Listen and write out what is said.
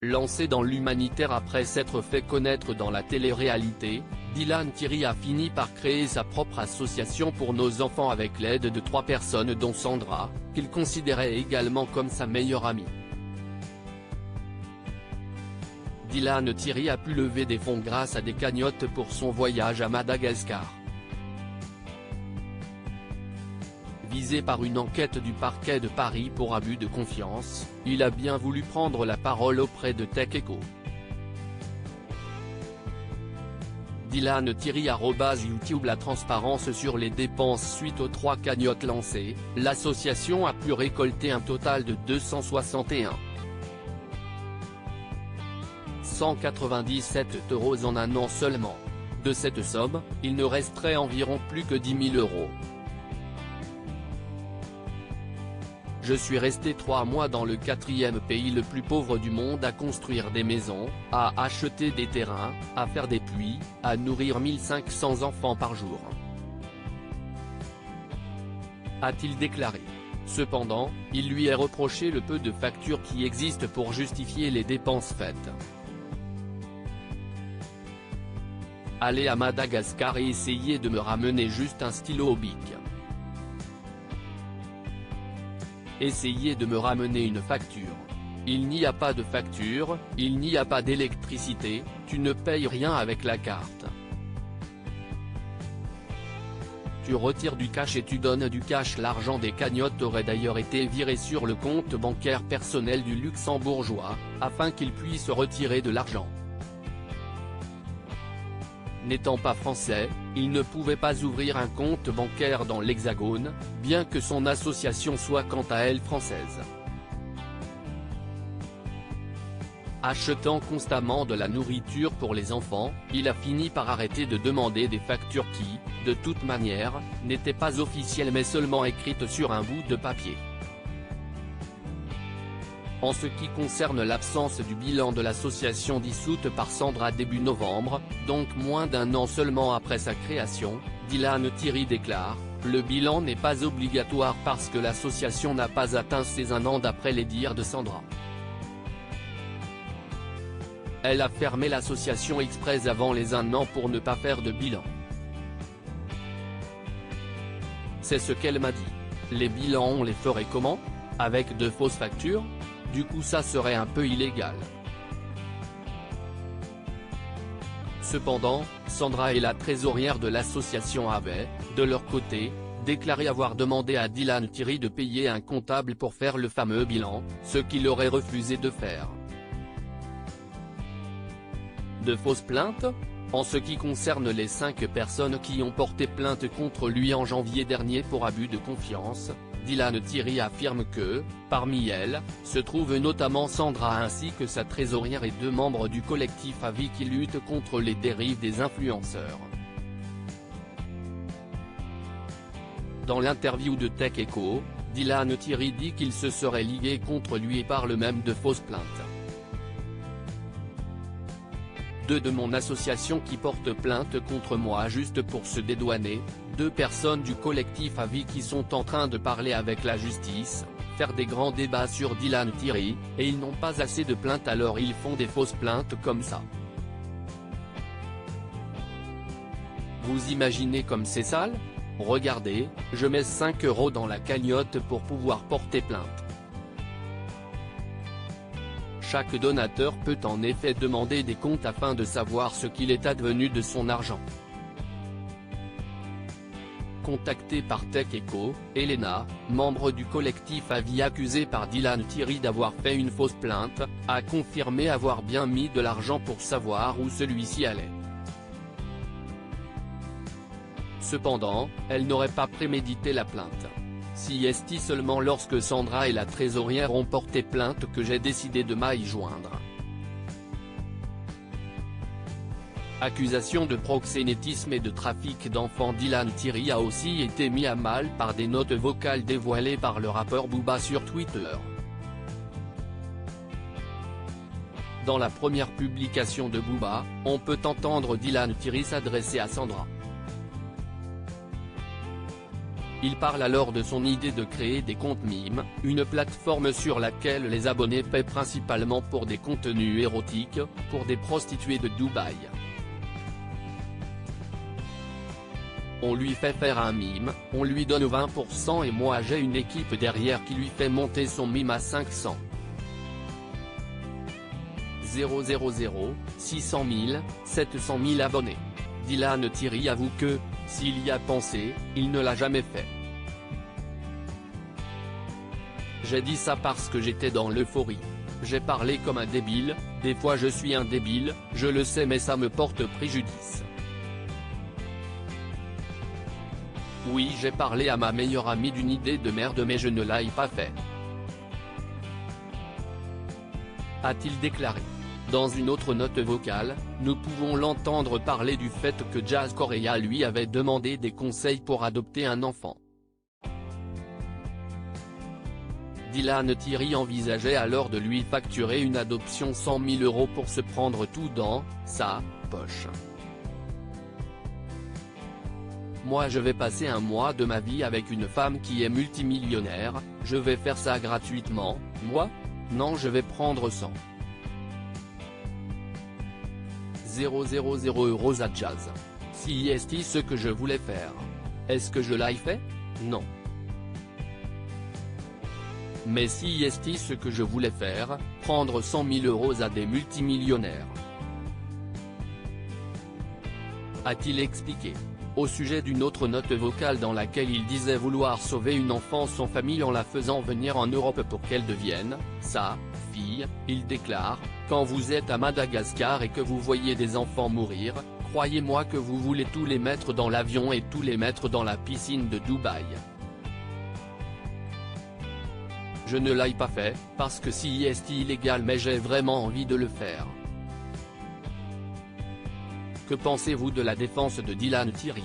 Lancé dans l'humanitaire après s'être fait connaître dans la télé-réalité, Dylan Thierry a fini par créer sa propre association pour nos enfants avec l'aide de 3 personnes dont Sandra, qu'il considérait également comme sa meilleure amie. Dylan Thierry a pu lever des fonds grâce à des cagnottes pour son voyage à Madagascar. Visé par une enquête du parquet de Paris pour abus de confiance, il a bien voulu prendre la parole auprès de Tech Echo. Dylan Thierry @YouTube. La transparence sur les dépenses suite aux 3 cagnottes lancées, l'association a pu récolter un total de 261 197 € en un an seulement. De cette somme, il ne resterait environ plus que 10 000 €. Je suis resté 3 mois dans le 4e pays le plus pauvre du monde à construire des maisons, à acheter des terrains, à faire des puits, à nourrir 1500 enfants par jour. A-t-il déclaré. Cependant, il lui est reproché le peu de factures qui existent pour justifier les dépenses faites. Aller à Madagascar et essayer de me ramener juste un stylo au bic. Essayer de me ramener une facture. Il n'y a pas de facture, il n'y a pas d'électricité, tu ne payes rien avec la carte. Tu retires du cash et tu donnes du cash. L'argent des cagnottes aurait d'ailleurs été viré sur le compte bancaire personnel du luxembourgeois, afin qu'il puisse retirer de l'argent. N'étant pas français, il ne pouvait pas ouvrir un compte bancaire dans l'Hexagone, bien que son association soit quant à elle française. Achetant constamment de la nourriture pour les enfants, il a fini par arrêter de demander des factures qui, de toute manière, n'étaient pas officielles mais seulement écrites sur un bout de papier. En ce qui concerne l'absence du bilan de l'association dissoute par Sandra début novembre, donc moins d'un an seulement après sa création, Dylan Thierry déclare « Le bilan n'est pas obligatoire parce que l'association n'a pas atteint ses 1 an d'après les dires de Sandra. Elle a fermé l'association exprès avant les 1 an pour ne pas faire de bilan. C'est ce qu'elle m'a dit. Les bilans on les ferait comment? Avec de fausses factures? Du coup ça serait un peu illégal. » Cependant, Sandra et la trésorière de l'association avaient, de leur côté, déclaré avoir demandé à Dylan Thierry de payer un comptable pour faire le fameux bilan, ce qu'il aurait refusé de faire. De fausses plaintes? En ce qui concerne les 5 personnes qui ont porté plainte contre lui en janvier dernier pour abus de confiance, Dylan Thierry affirme que, parmi elles, se trouvent notamment Sandra ainsi que sa trésorière et 2 membres du collectif à vie qui lutte contre les dérives des influenceurs. Dans l'interview de Tech Echo, Dylan Thierry dit qu'il se serait ligué contre lui et parle même de fausses plaintes. 2 de mon association qui portent plainte contre moi juste pour se dédouaner, 2 personnes du collectif à vie qui sont en train de parler avec la justice, faire des grands débats sur Dylan Thierry, et ils n'ont pas assez de plaintes alors ils font des fausses plaintes comme ça. Vous imaginez comme c'est sale? Regardez, je mets 5 € dans la cagnotte pour pouvoir porter plainte. Chaque donateur peut en effet demander des comptes afin de savoir ce qu'il est advenu de son argent. Contactée par Tech Echo, Elena, membre du collectif à vie accusée par Dylan Thierry d'avoir fait une fausse plainte, a confirmé avoir bien mis de l'argent pour savoir où celui-ci allait. Cependant, elle n'aurait pas prémédité la plainte. Si est seulement lorsque Sandra et la trésorière ont porté plainte que j'ai décidé de m'y joindre. Accusation de proxénétisme et de trafic d'enfants. Dylan Thierry a aussi été mis à mal par des notes vocales dévoilées par le rappeur Booba sur Twitter. Dans la première publication de Booba, on peut entendre Dylan Thierry s'adresser à Sandra. Il parle alors de son idée de créer des comptes mimes, une plateforme sur laquelle les abonnés paient principalement pour des contenus érotiques, pour des prostituées de Dubaï. On lui fait faire un mime, on lui donne 20% et moi j'ai une équipe derrière qui lui fait monter son mime à 500 000, 600 000, 700 000 abonnés. Dylan Thierry avoue que, s'il y a pensé, il ne l'a jamais fait. J'ai dit ça parce que j'étais dans l'euphorie. J'ai parlé comme un débile, des fois je suis un débile, je le sais mais ça me porte préjudice. Oui, j'ai parlé à ma meilleure amie d'une idée de merde mais je ne l'ai pas fait. A-t-il déclaré. Dans une autre note vocale, nous pouvons l'entendre parler du fait que Jazz Correa lui avait demandé des conseils pour adopter un enfant. Dylan Thierry envisageait alors de lui facturer une adoption 100 000 € pour se prendre tout dans sa poche. Moi je vais passer un mois de ma vie avec une femme qui est multimillionnaire, je vais faire ça gratuitement, moi? Non, je vais prendre 100 000 € à Jazz. Si est ce que je voulais faire. Est-ce que je l'ai fait? Non. Mais si est ce que je voulais faire, prendre 100 000 € à des multimillionnaires. A-t-il expliqué. Au sujet d'une autre note vocale dans laquelle il disait vouloir sauver une enfance en famille en la faisant venir en Europe pour qu'elle devienne sa fille, il déclare, quand vous êtes à Madagascar et que vous voyez des enfants mourir, croyez-moi que vous voulez tous les mettre dans l'avion et tous les mettre dans la piscine de Dubaï. Je ne l'ai pas fait, parce que si est illégal mais j'ai vraiment envie de le faire. Que pensez-vous de la défense de Dylan Thierry?